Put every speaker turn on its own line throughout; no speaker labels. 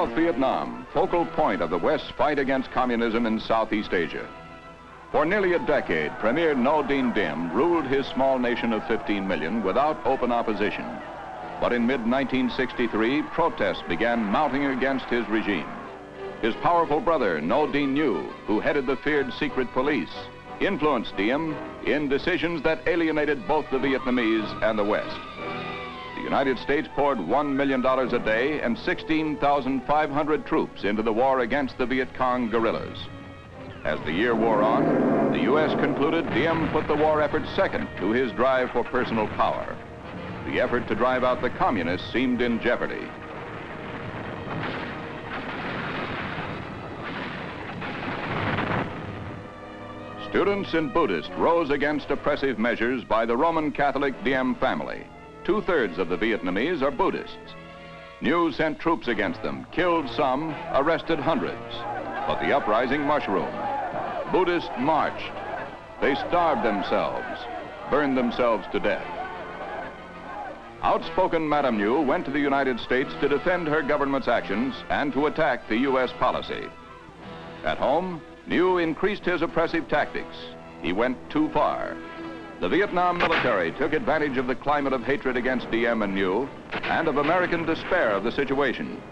South Vietnam, focal point of the West's fight against communism in Southeast Asia. For nearly a decade, Premier Ngo Dinh Diem ruled his small nation of 15 million without open opposition. But in mid-1963, protests began mounting against his regime. His powerful brother, Ngo Dinh Nhu, who headed the feared secret police, influenced Diem in decisions that alienated both the Vietnamese and the West. The United States poured $1 million a day and 16,500 troops into the war against the Viet Cong guerrillas. As the year wore on, the U.S. concluded Diem put the war effort second to his drive for personal power. The effort to drive out the communists seemed in jeopardy. Students and Buddhists rose against oppressive measures by the Roman Catholic Diem family. 2/3 of the Vietnamese are Buddhists. Nhu sent troops against them, killed some, arrested hundreds. But the uprising mushroomed. Buddhists marched. They starved themselves, burned themselves to death. Outspoken Madame Nhu went to the United States to defend her government's actions and to attack the U.S. policy. At home, Nhu increased his oppressive tactics. He went too far. The Vietnam military took advantage of the climate of hatred against Diem and Nhu and of American despair of the situation.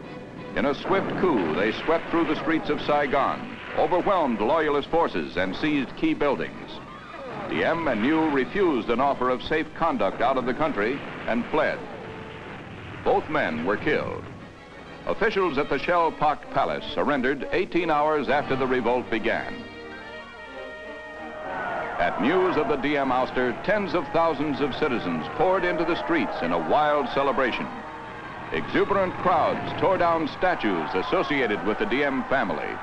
In a swift coup, they swept through the streets of Saigon, overwhelmed loyalist forces, and seized key buildings. Diem and Nhu refused an offer of safe conduct out of the country and fled. Both men were killed. Officials at the shell-pocked palace surrendered 18 hours after the revolt began. At news of the Diem ouster, tens of thousands of citizens poured into the streets in a wild celebration. Exuberant crowds tore down statues associated with the Diem family.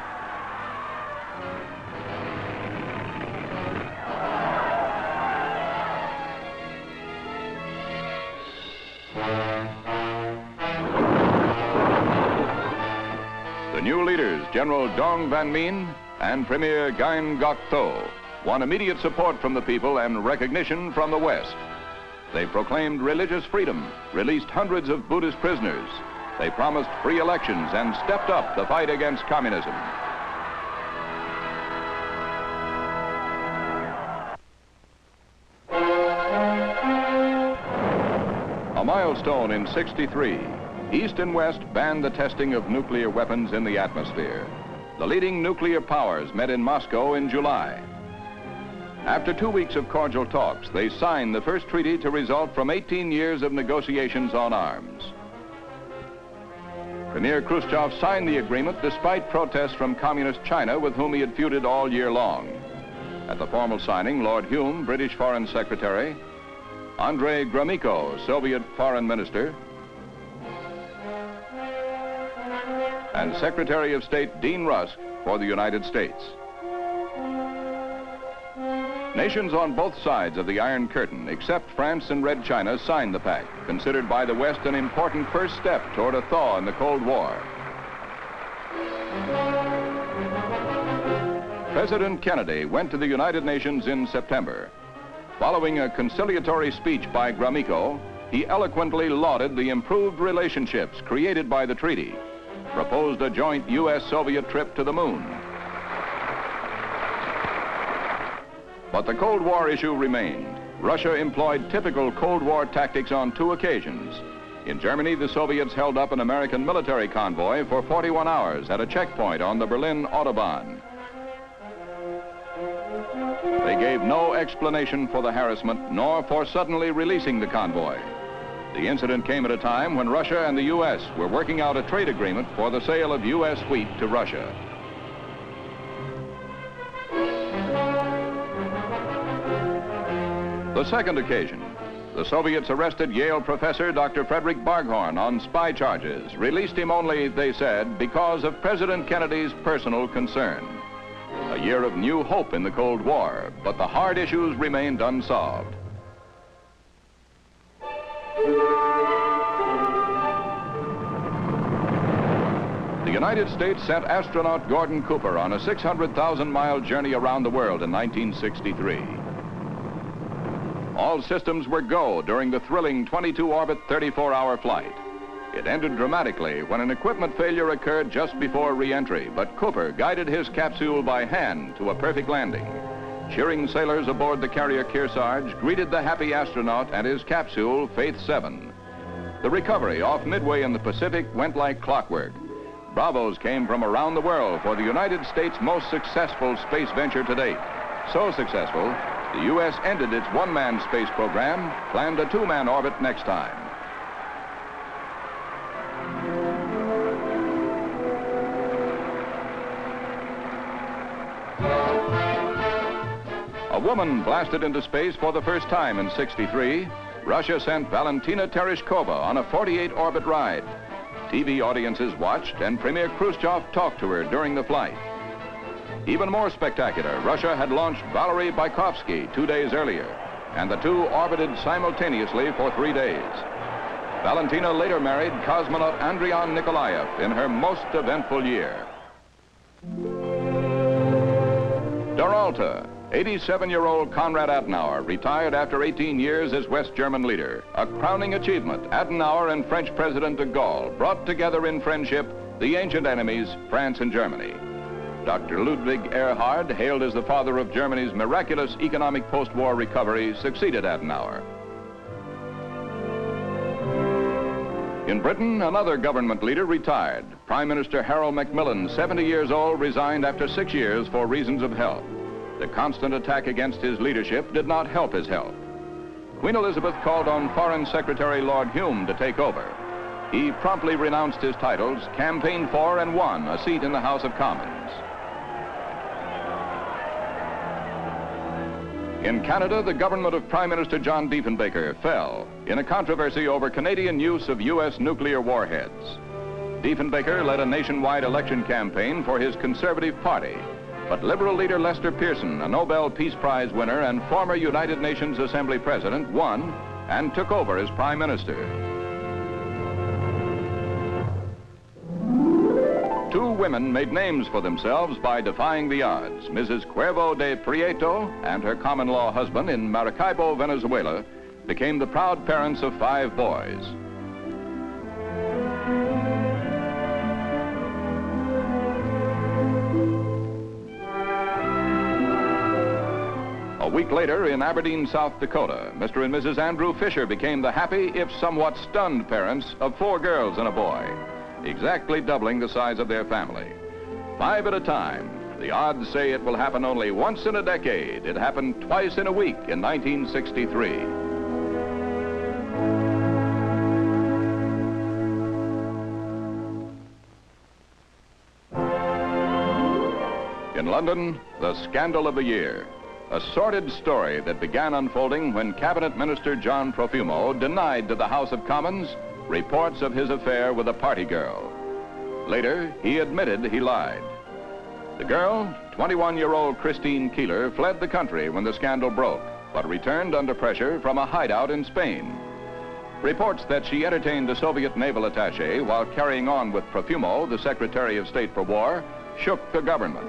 The new leaders, General Dong Van Minh and Premier Ngo Dinh Diem, won immediate support from the people and recognition from the West. They proclaimed religious freedom, released hundreds of Buddhist prisoners. They promised free elections and stepped up the fight against communism. A milestone in '63. East and West banned the testing of nuclear weapons in the atmosphere. The leading nuclear powers met in Moscow in July. After 2 weeks of cordial talks, they signed the first treaty to result from 18 years of negotiations on arms. Premier Khrushchev signed the agreement despite protests from communist China, with whom he had feuded all year long. At the formal signing, Lord Hume, British Foreign Secretary, Andrei Gromyko, Soviet Foreign Minister, and Secretary of State Dean Rusk for the United States. Nations on both sides of the Iron Curtain, except France and Red China, signed the pact, considered by the West an important first step toward a thaw in the Cold War. President Kennedy went to the United Nations in September. Following a conciliatory speech by Gromyko, he eloquently lauded the improved relationships created by the treaty, proposed a joint U.S.-Soviet trip to the moon. But the Cold War issue remained. Russia employed typical Cold War tactics on 2 occasions. In Germany, the Soviets held up an American military convoy for 41 hours at a checkpoint on the Berlin Autobahn. They gave no explanation for the harassment, nor for suddenly releasing the convoy. The incident came at a time when Russia and the U.S. were working out a trade agreement for the sale of U.S. wheat to Russia. The second occasion, the Soviets arrested Yale professor Dr. Frederick Barghorn on spy charges, released him only, they said, because of President Kennedy's personal concern. A year of new hope in the Cold War, but the hard issues remained unsolved. The United States sent astronaut Gordon Cooper on a 600,000-mile journey around the world in 1963. All systems were go during the thrilling 22-orbit, 34-hour flight. It ended dramatically when an equipment failure occurred just before re-entry, but Cooper guided his capsule by hand to a perfect landing. Cheering sailors aboard the carrier Kearsarge greeted the happy astronaut and his capsule, Faith 7. The recovery off midway in the Pacific went like clockwork. Bravos came from around the world for the United States' most successful space venture to date. So successful, the U.S. ended its one-man space program, planned a two-man orbit next time. A woman blasted into space for the first time in '63. Russia sent Valentina Tereshkova on a 48-orbit ride. TV audiences watched, and Premier Khrushchev talked to her during the flight. Even more spectacular, Russia had launched Valery Bykovsky 2 days earlier, and the two orbited simultaneously for 3 days. Valentina later married cosmonaut Andrian Nikolaev in her most eventful year. Daralta. 87-year-old Konrad Adenauer retired after 18 years as West German leader. A crowning achievement, Adenauer and French President de Gaulle brought together in friendship the ancient enemies, France and Germany. Dr. Ludwig Erhard, hailed as the father of Germany's miraculous economic post-war recovery, succeeded Adenauer. In Britain, another government leader retired. Prime Minister Harold Macmillan, 70 years old, resigned after 6 years for reasons of health. The constant attack against his leadership did not help his health. Queen Elizabeth called on Foreign Secretary Lord Hume to take over. He promptly renounced his titles, campaigned for and won a seat in the House of Commons. In Canada, the government of Prime Minister John Diefenbaker fell in a controversy over Canadian use of U.S. nuclear warheads. Diefenbaker led a nationwide election campaign for his Conservative Party. But Liberal leader Lester Pearson, a Nobel Peace Prize winner and former United Nations Assembly president, won and took over as Prime Minister. Two women made names for themselves by defying the odds. Mrs. Cuervo de Prieto and her common-law husband in Maracaibo, Venezuela, became the proud parents of 5 boys. A week later, in Aberdeen, South Dakota, Mr. and Mrs. Andrew Fisher became the happy, if somewhat stunned, parents of 4 girls and a boy, exactly doubling the size of their family. 5 at a time. The odds say it will happen only once in a decade. It happened twice in a week in 1963. In London, the scandal of the year. A sordid story that began unfolding when Cabinet Minister John Profumo denied to the House of Commons reports of his affair with a party girl. Later, he admitted he lied. The girl, 21-year-old Christine Keeler, fled the country when the scandal broke, but returned under pressure from a hideout in Spain. Reports that she entertained a Soviet naval attaché while carrying on with Profumo, the Secretary of State for War, shook the government.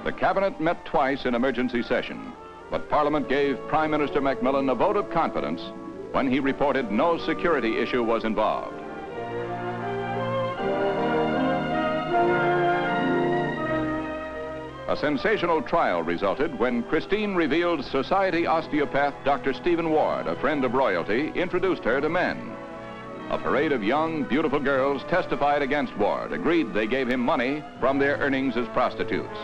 The cabinet met twice in emergency session, but Parliament gave Prime Minister Macmillan a vote of confidence when he reported no security issue was involved. A sensational trial resulted when Christine revealed society osteopath Dr. Stephen Ward, a friend of royalty, introduced her to men. A parade of young, beautiful girls testified against Ward, agreed they gave him money from their earnings as prostitutes.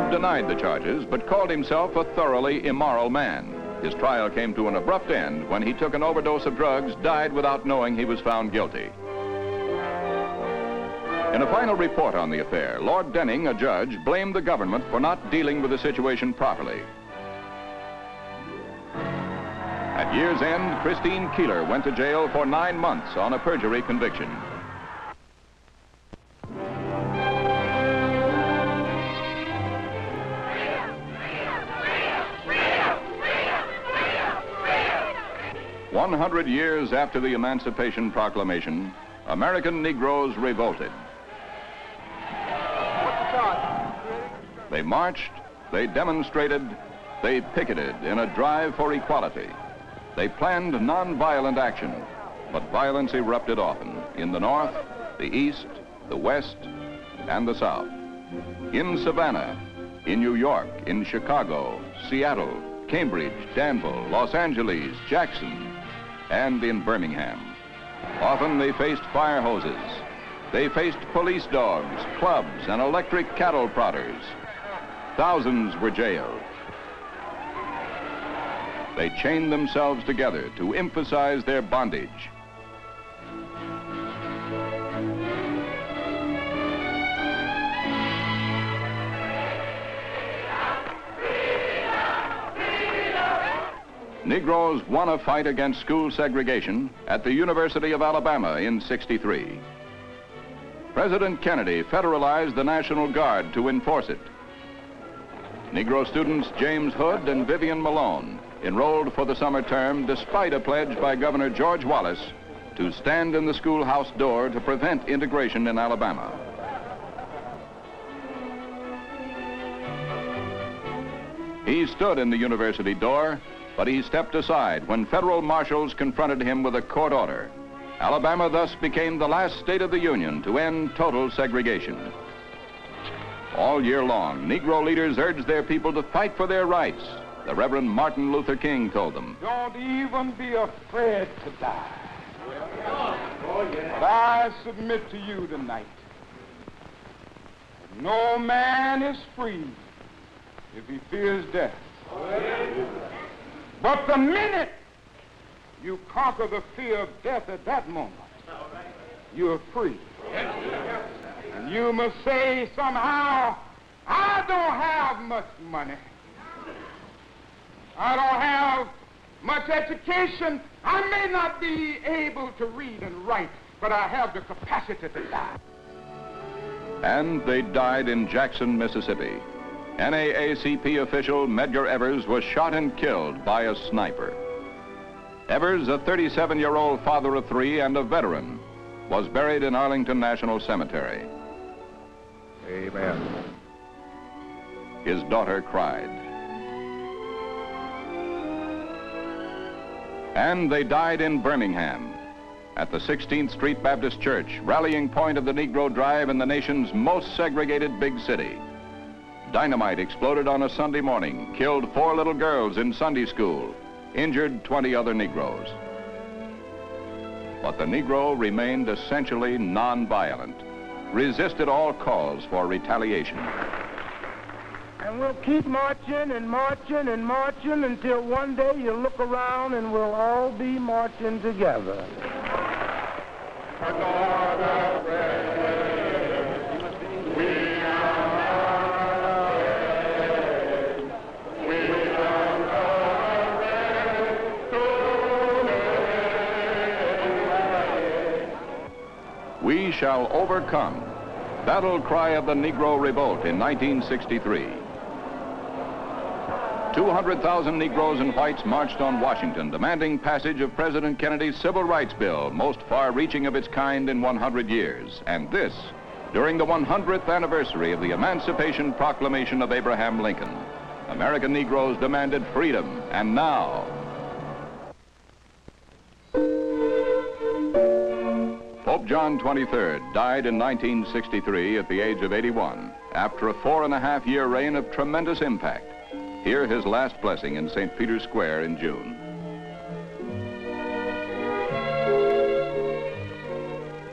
Denied the charges, but called himself a thoroughly immoral man. His trial came to an abrupt end when he took an overdose of drugs, died without knowing he was found guilty. In a final report on the affair, Lord Denning, a judge, blamed the government for not dealing with the situation properly. At year's end, Christine Keeler went to jail for 9 months on a perjury conviction. "100 years after the Emancipation Proclamation, American Negroes revolted. They marched, they demonstrated, they picketed in a drive for equality. They planned nonviolent action, but violence erupted often in the North, the East, the West, and the South. In Savannah, in New York, in Chicago, Seattle, Cambridge, Danville, Los Angeles, Jackson, and in Birmingham. Often they faced fire hoses. They faced police dogs, clubs, and electric cattle prodders. Thousands were jailed. They chained themselves together to emphasize their bondage. Negroes won a fight against school segregation at the University of Alabama in '63. President Kennedy federalized the National Guard to enforce it. Negro students James Hood and Vivian Malone enrolled for the summer term despite a pledge by Governor George Wallace to stand in the schoolhouse door to prevent integration in Alabama. He stood in the university door, but he stepped aside when federal marshals confronted him with a court order. Alabama thus became the last state of the Union to end total segregation. All year long, Negro leaders urged their people to fight for their rights. The Reverend Martin Luther King told them,
"Don't even be afraid to die." But I submit to you tonight that no man is free if he fears death. But the minute you conquer the fear of death at that moment, you're free. And you must say somehow, I don't have much money. I don't have much education. I may not be able to read and write, but I have the capacity to die.
And they died in Jackson, Mississippi. NAACP official Medgar Evers was shot and killed by a sniper. Evers, a 37-year-old father of three and a veteran, was buried in Arlington National Cemetery.
Amen.
His daughter cried. And they died in Birmingham, at the 16th Street Baptist Church, rallying point of the Negro Drive in the nation's most segregated big city. Dynamite exploded on a Sunday morning, killed 4 little girls in Sunday school, injured 20 other Negroes. But the Negro remained essentially nonviolent, resisted all calls for retaliation.
And we'll keep marching and marching and marching until one day you look around and we'll all be marching together.
We shall overcome. Battle cry of the Negro Revolt in 1963. 200,000 Negroes and whites marched on Washington, demanding passage of President Kennedy's Civil Rights Bill, most far-reaching of its kind in 100 years. And this, during the 100th anniversary of the Emancipation Proclamation of Abraham Lincoln. American Negroes demanded freedom, and now, Pope John XXIII died in 1963 at the age of 81, after a 4.5-year reign of tremendous impact. Hear his last blessing in St. Peter's Square in June.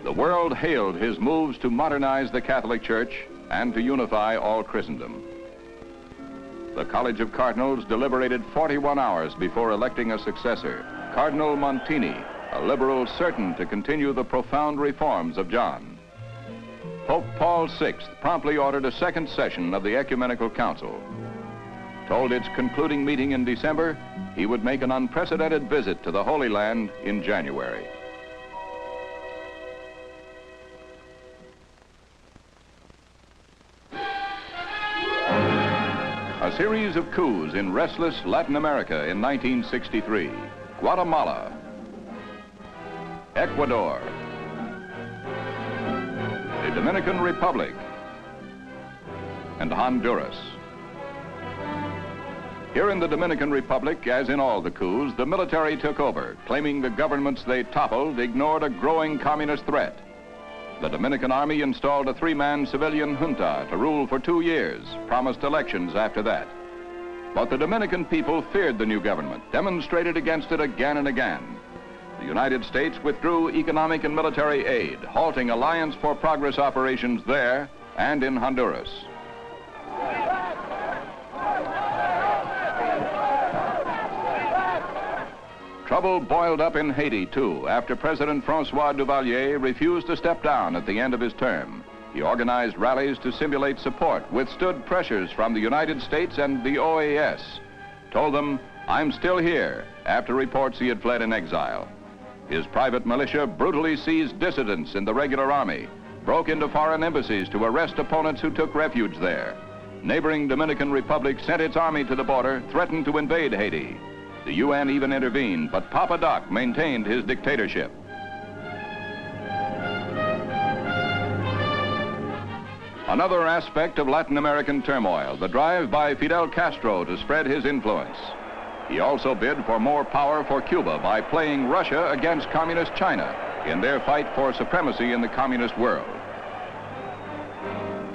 The world hailed his moves to modernize the Catholic Church and to unify all Christendom. The College of Cardinals deliberated 41 hours before electing a successor, Cardinal Montini, a liberal certain to continue the profound reforms of John. Pope Paul VI promptly ordered a second session of the Ecumenical Council. Told its concluding meeting in December, he would make an unprecedented visit to the Holy Land in January. A series of coups in restless Latin America in 1963. Guatemala, Ecuador, Dominican Republic, and Honduras. Here in the Dominican Republic, as in all the coups, the military took over, claiming the governments they toppled ignored a growing communist threat. The Dominican Army installed a three-man civilian junta to rule for 2 years, promised elections after that. But the Dominican people feared the new government, demonstrated against it again and again. The United States withdrew economic and military aid, halting Alliance for Progress operations there and in Honduras. Trouble boiled up in Haiti, too, after President Francois Duvalier refused to step down at the end of his term. He organized rallies to simulate support, withstood pressures from the United States and the OAS, told them, "I'm still here," after reports he had fled in exile. His private militia brutally seized dissidents in the regular army, broke into foreign embassies to arrest opponents who took refuge there. Neighboring Dominican Republic sent its army to the border, threatened to invade Haiti. The UN even intervened, but Papa Doc maintained his dictatorship. Another aspect of Latin American turmoil, the drive by Fidel Castro to spread his influence. He also bid for more power for Cuba by playing Russia against communist China in their fight for supremacy in the communist world.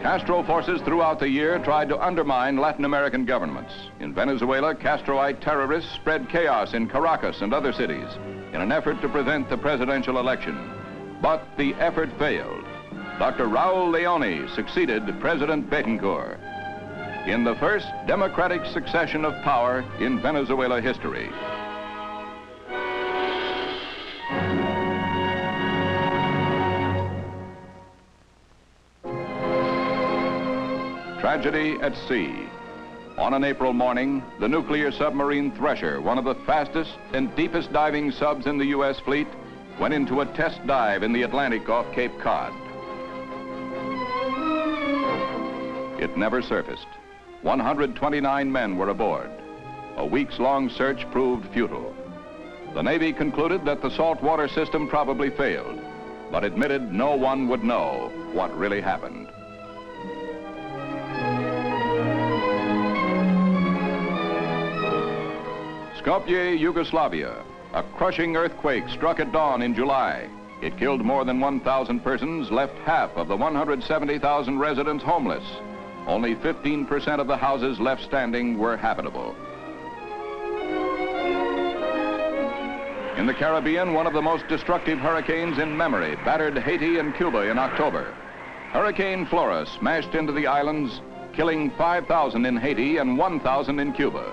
Castro forces throughout the year tried to undermine Latin American governments. In Venezuela, Castroite terrorists spread chaos in Caracas and other cities in an effort to prevent the presidential election. But the effort failed. Dr. Raul Leone succeeded President Betancourt in the first democratic succession of power in Venezuela history. Tragedy at sea. On an April morning, the nuclear submarine Thresher, one of the fastest and deepest diving subs in the U.S. fleet, went into a test dive in the Atlantic off Cape Cod. It never surfaced. 129 men were aboard. A weeks-long search proved futile. The Navy concluded that the saltwater system probably failed, but admitted no one would know what really happened. Skopje, Yugoslavia. A crushing earthquake struck at dawn in July. It killed more than 1,000 persons, left half of the 170,000 residents homeless. Only 15% of the houses left standing were habitable. In the Caribbean, one of the most destructive hurricanes in memory battered Haiti and Cuba in October. Hurricane Flora smashed into the islands, killing 5,000 in Haiti and 1,000 in Cuba.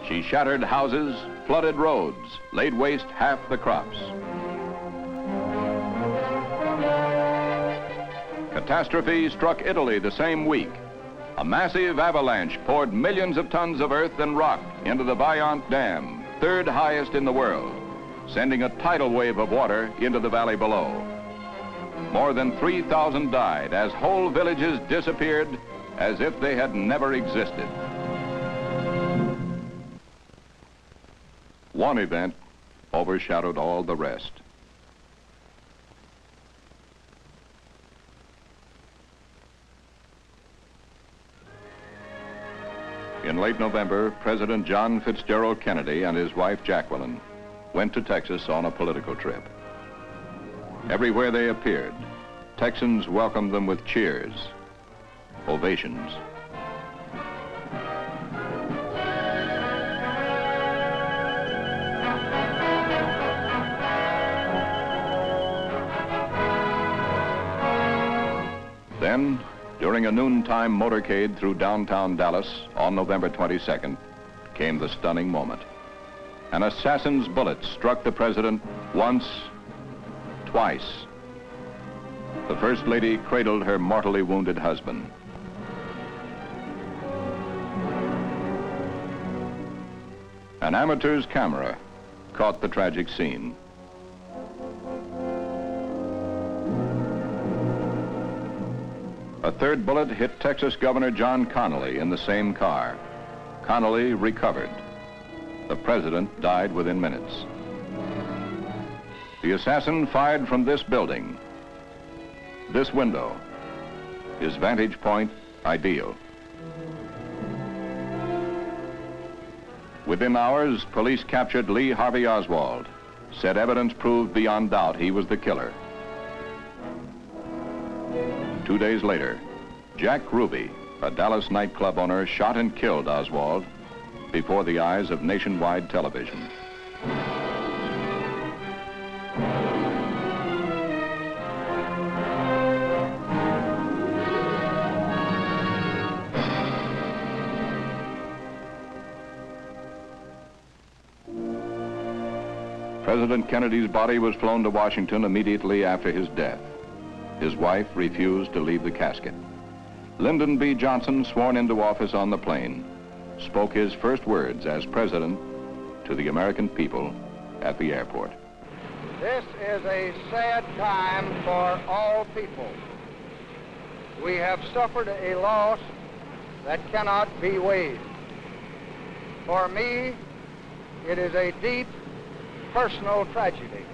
She shattered houses, flooded roads, laid waste half the crops. Catastrophe struck Italy the same week. A massive avalanche poured millions of tons of earth and rock into the Vajont Dam, third highest in the world, sending a tidal wave of water into the valley below. More than 3,000 died as whole villages disappeared as if they had never existed. One event overshadowed all the rest. In late November, President John Fitzgerald Kennedy and his wife Jacqueline went to Texas on a political trip. Everywhere they appeared, Texans welcomed them with cheers, ovations. Then, during a noontime motorcade through downtown Dallas on November 22nd, came the stunning moment. An assassin's bullet struck the president once, twice. The First Lady cradled her mortally wounded husband. An amateur's camera caught the tragic scene. A third bullet hit Texas Governor John Connally in the same car. Connally recovered. The president died within minutes. The assassin fired from this building. This window, his vantage point, ideal. Within hours, police captured Lee Harvey Oswald. Said evidence proved beyond doubt he was the killer. 2 days later, Jack Ruby, a Dallas nightclub owner, shot and killed Oswald before the eyes of nationwide television. President Kennedy's body was flown to Washington immediately after his death. His wife refused to leave the casket. Lyndon B. Johnson, sworn into office on the plane, spoke his first words as president to the American people at the airport.
This is a sad time for all people. We have suffered a loss that cannot be weighed. For me, it is a deep personal tragedy.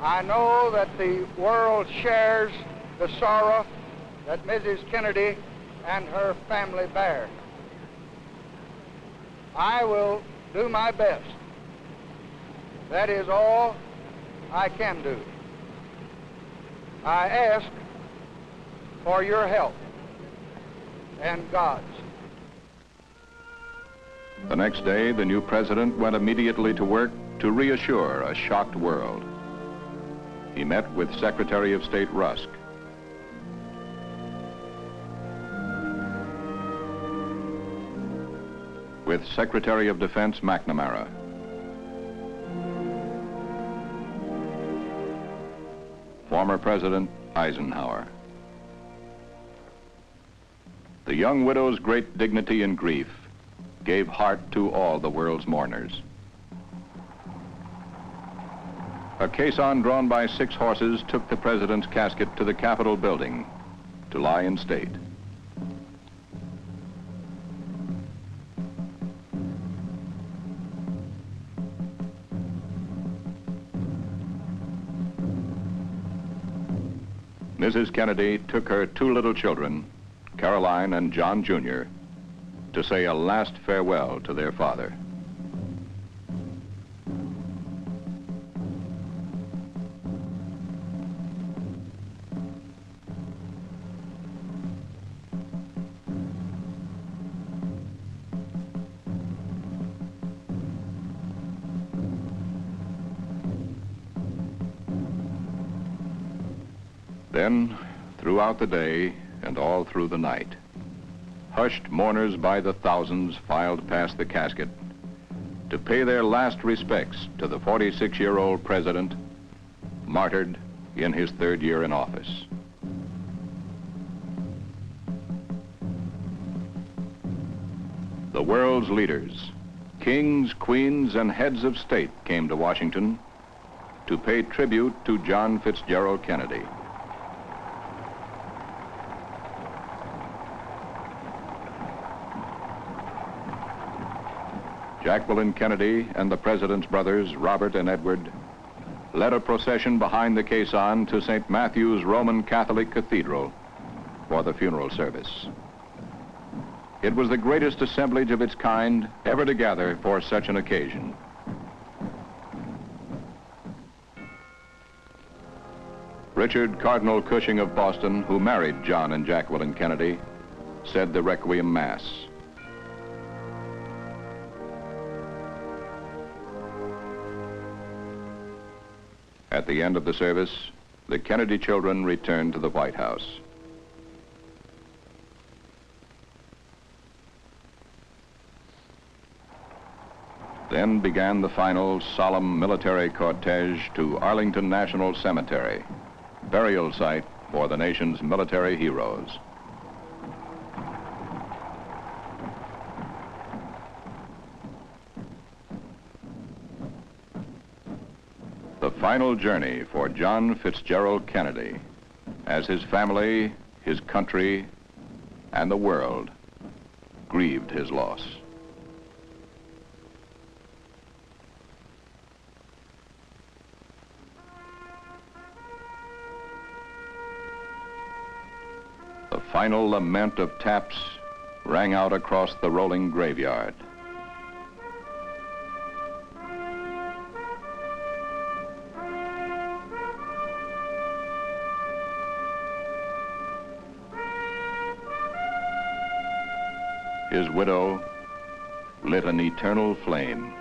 I know that the world shares the sorrow that Mrs. Kennedy and her family bear. I will do my best. That is all I can do. I ask for your help and God's.
The next day, the new president went immediately to work to reassure a shocked world. He met with Secretary of State Rusk. With Secretary of Defense McNamara. Former President Eisenhower. The young widow's great dignity and grief gave heart to all the world's mourners. A caisson drawn by 6 horses took the president's casket to the Capitol building to lie in state. Mrs. Kennedy took her 2 little children, Caroline and John Jr., to say a last farewell to their father. Then, throughout the day and all through the night, hushed mourners by the thousands filed past the casket to pay their last respects to the 46-year-old president, martyred in his 3rd year in office. The world's leaders, kings, queens, and heads of state came to Washington to pay tribute to John Fitzgerald Kennedy. Jacqueline Kennedy and the president's brothers, Robert and Edward, led a procession behind the caisson to St. Matthew's Roman Catholic Cathedral for the funeral service. It was the greatest assemblage of its kind ever to gather for such an occasion. Richard Cardinal Cushing of Boston, who married John and Jacqueline Kennedy, said the Requiem Mass. At the end of the service, the Kennedy children returned to the White House. Then began the final solemn military cortege to Arlington National Cemetery, burial site for the nation's military heroes. The final journey for John Fitzgerald Kennedy, as his family, his country, and the world grieved his loss. final lament of taps rang out across the rolling graveyard. His widow lit an eternal flame.